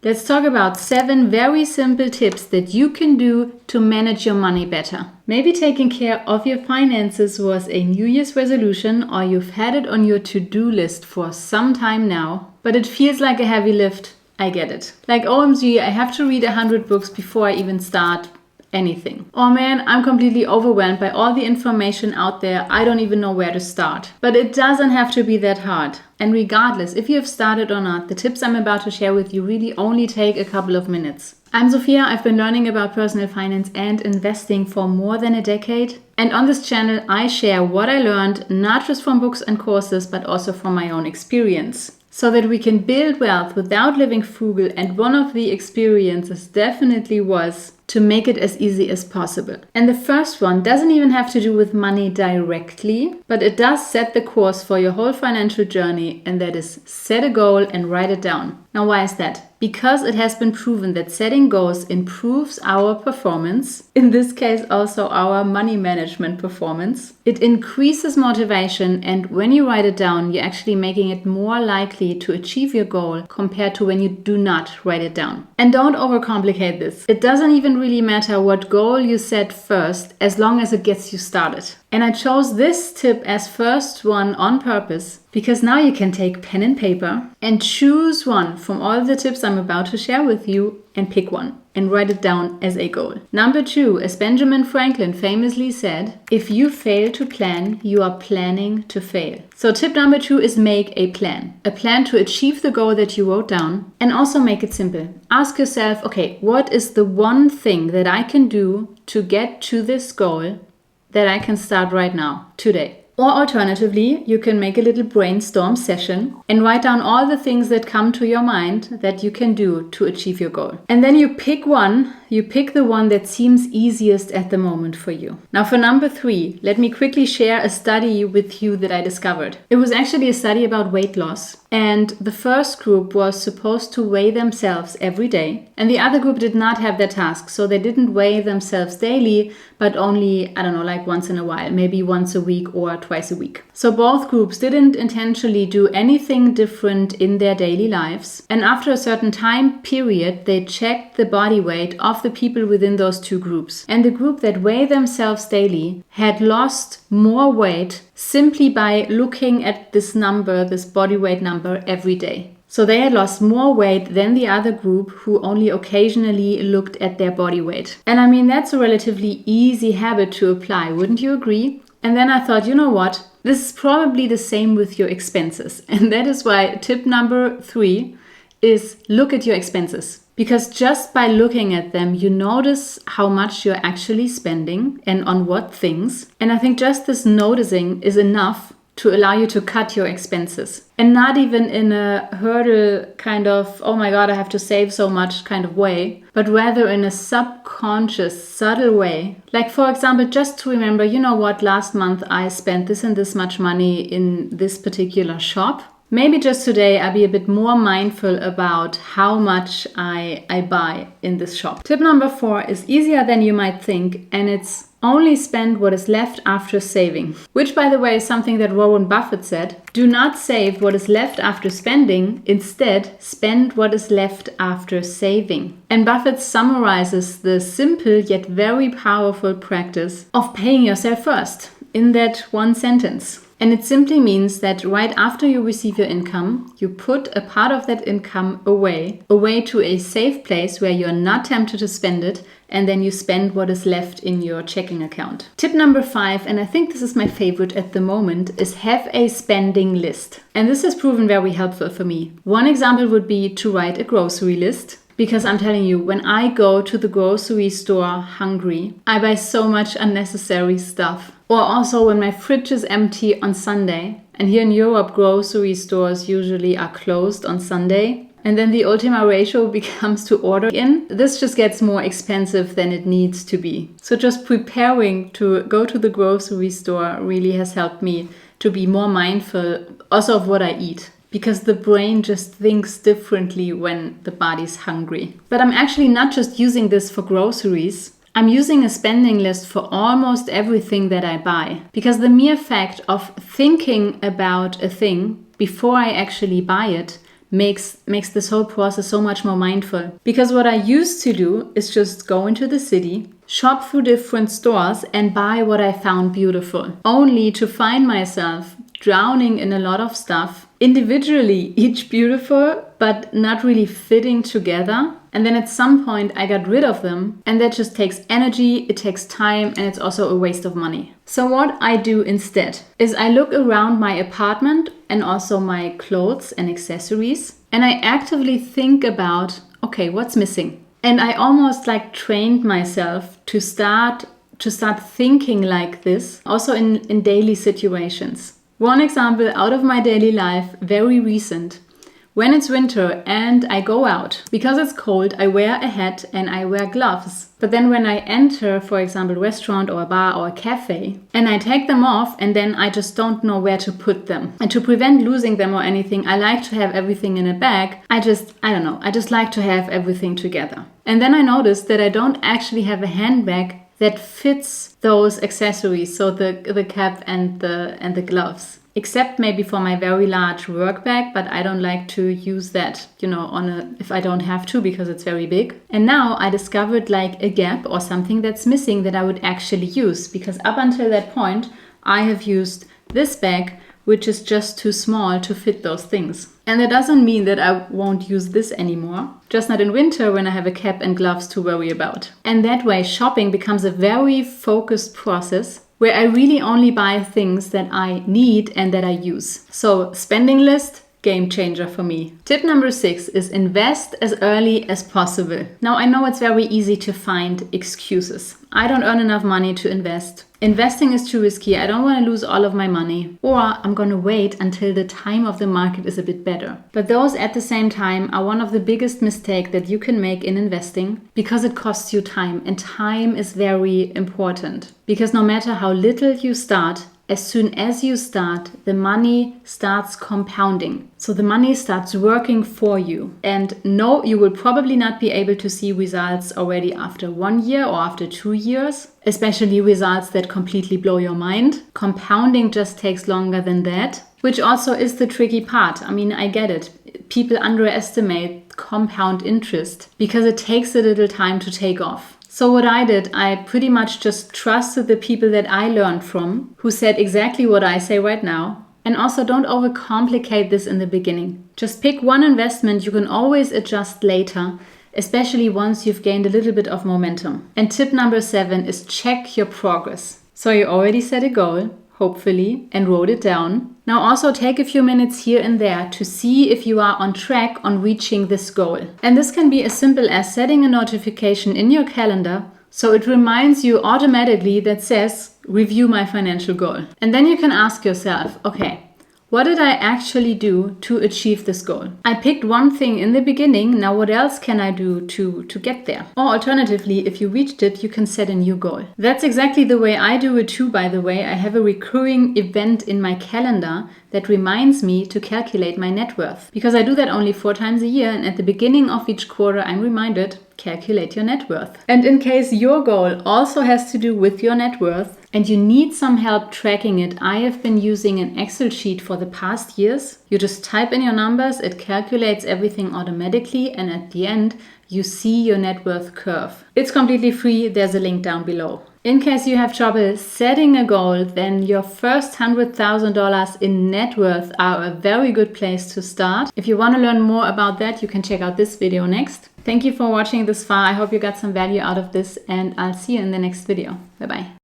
Let's talk about 7 very simple tips that you can do to manage your money better. Maybe taking care of your finances was a New Year's resolution, or you've had it on your to-do list for some time now, but it feels like a heavy lift. I get it. Like, OMG, I have to read 100 books before I even start anything. Oh man, I'm completely overwhelmed by all the information out there. I don't even know where to start. But it doesn't have to be that hard. And regardless if you have started or not, the tips I'm about to share with you really only take a couple of minutes. I'm Sophia. I've been learning about personal finance and investing for more than a decade. And on this channel, I share what I learned, not just from books and courses, but also from my own experience, so that we can build wealth without living frugal. And one of the experiences definitely was to make it as easy as possible. And the first one doesn't even have to do with money directly, but it does set the course for your whole financial journey, and that is set a goal and write it down. Now, why is that? Because it has been proven that setting goals improves our performance, in this case also our money management performance. It increases motivation, and when you write it down, you're actually making it more likely to achieve your goal compared to when you do not write it down. And don't overcomplicate this. It doesn't even really matter what goal you set first, as long as it gets you started. And I chose this tip as first one on purpose because now you can take pen and paper and choose one from all the tips I'm about to share with you and pick one and write it down as a goal. Number 2, as Benjamin Franklin famously said, if you fail to plan, you are planning to fail. So tip number 2 is make a plan to achieve the goal that you wrote down, and also make it simple. Ask yourself, okay, what is the one thing that I can do to get to this goal that I can start right now, today? Or alternatively, you can make a little brainstorm session and write down all the things that come to your mind that you can do to achieve your goal. And then you pick the one that seems easiest at the moment for you. Now for number 3, let me quickly share a study with you that I discovered. It was actually a study about weight loss. And the first group was supposed to weigh themselves every day. And the other group did not have that task. So they didn't weigh themselves daily, but only, like once in a while, maybe once a week or twice a week. So both groups didn't intentionally do anything different in their daily lives. And after a certain time period, they checked the body weight of the people within those 2 groups. And the group that weighed themselves daily had lost more weight simply by looking at this number, this body weight number, every day. So they had lost more weight than the other group who only occasionally looked at their body weight. And that's a relatively easy habit to apply, wouldn't you agree? And then I thought, you know what? This is probably the same with your expenses. And that is why tip number 3 is look at your expenses. Because just by looking at them, you notice how much you're actually spending and on what things. And I think just this noticing is enough to allow you to cut your expenses. And not even in a hurdle kind of, oh my God, I have to save so much kind of way, but rather in a subconscious, subtle way. Like, for example, just to remember, you know what, last month I spent this and this much money in this particular shop. Maybe just today I'll be a bit more mindful about how much I buy in this shop. Tip number 4 is easier than you might think, and it's only spend what is left after saving. Which, by the way, is something that Warren Buffett said. Do not save what is left after spending. Instead, spend what is left after saving. And Buffett summarizes the simple yet very powerful practice of paying yourself first in that one sentence. And it simply means that right after you receive your income, you put a part of that income away to a safe place where you're not tempted to spend it, and then you spend what is left in your checking account. Tip number 5, and I think this is my favorite at the moment, is have a spending list. And this has proven very helpful for me. One example would be to write a grocery list. Because I'm telling you, when I go to the grocery store hungry, I buy so much unnecessary stuff. Or also when my fridge is empty on Sunday, and here in Europe, grocery stores usually are closed on Sunday, and then the ultima ratio becomes to order in. This just gets more expensive than it needs to be. So just preparing to go to the grocery store really has helped me to be more mindful also of what I eat. Because the brain just thinks differently when the body's hungry. But I'm actually not just using this for groceries. I'm using a spending list for almost everything that I buy. Because the mere fact of thinking about a thing before I actually buy it makes this whole process so much more mindful. Because what I used to do is just go into the city, shop through different stores and buy what I found beautiful, only to find myself drowning in a lot of stuff, individually each beautiful, but not really fitting together. And then at some point I got rid of them, and that just takes energy, it takes time, and it's also a waste of money. So what I do instead is I look around my apartment and also my clothes and accessories, and I actively think about, okay, what's missing? And I almost like trained myself to start thinking like this, also in daily situations. One example out of my daily life, very recent. When it's winter and I go out, because it's cold, I wear a hat and I wear gloves. But then when I enter, for example, a restaurant or a bar or a cafe, and I take them off and then I just don't know where to put them. And to prevent losing them or anything, I like to have everything in a bag. I just like to have everything together. And then I noticed that I don't actually have a handbag that fits those accessories, so the cap and the gloves. Except maybe for my very large work bag, but I don't like to use that, if I don't have to, because it's very big. And now I discovered like a gap or something that's missing that I would actually use, because up until that point, I have used this bag, which is just too small to fit those things. And that doesn't mean that I won't use this anymore, just not in winter when I have a cap and gloves to worry about. And that way, shopping becomes a very focused process where I really only buy things that I need and that I use. So spending list, game changer for me. Tip number 6 is invest as early as possible. Now I know it's very easy to find excuses. I don't earn enough money to invest. Investing is too risky. I don't want to lose all of my money. Or I'm going to wait until the time of the market is a bit better. But those at the same time are one of the biggest mistakes that you can make in investing, because it costs you time, and time is very important. Because no matter how little you start, as soon as you start, the money starts compounding. So the money starts working for you. And no, you will probably not be able to see results already after 1 year or after 2 years, especially results that completely blow your mind. Compounding just takes longer than that, which also is the tricky part. I mean, I get it. People underestimate compound interest because it takes a little time to take off. So what I did, I pretty much just trusted the people that I learned from, who said exactly what I say right now. And also don't overcomplicate this in the beginning. Just pick one investment you can always adjust later, especially once you've gained a little bit of momentum. And tip number 7 is check your progress. So you already set a goal, hopefully, and wrote it down. Now also take a few minutes here and there to see if you are on track on reaching this goal. And this can be as simple as setting a notification in your calendar so it reminds you automatically that says, review my financial goal. And then you can ask yourself, okay, what did I actually do to achieve this goal? I picked one thing in the beginning, now what else can I do to get there? Or alternatively, if you reached it, you can set a new goal. That's exactly the way I do it too, by the way. I have a recurring event in my calendar that reminds me to calculate my net worth. Because I do that only 4 times a year, and at the beginning of each quarter I'm reminded, calculate your net worth. And in case your goal also has to do with your net worth, and you need some help tracking it, I have been using an Excel sheet for the past years. You just type in your numbers, it calculates everything automatically, and at the end, you see your net worth curve. It's completely free, there's a link down below. In case you have trouble setting a goal, then your first $100,000 in net worth are a very good place to start. If you want to learn more about that, you can check out this video next. Thank you for watching this far. I hope you got some value out of this, and I'll see you in the next video. Bye-bye.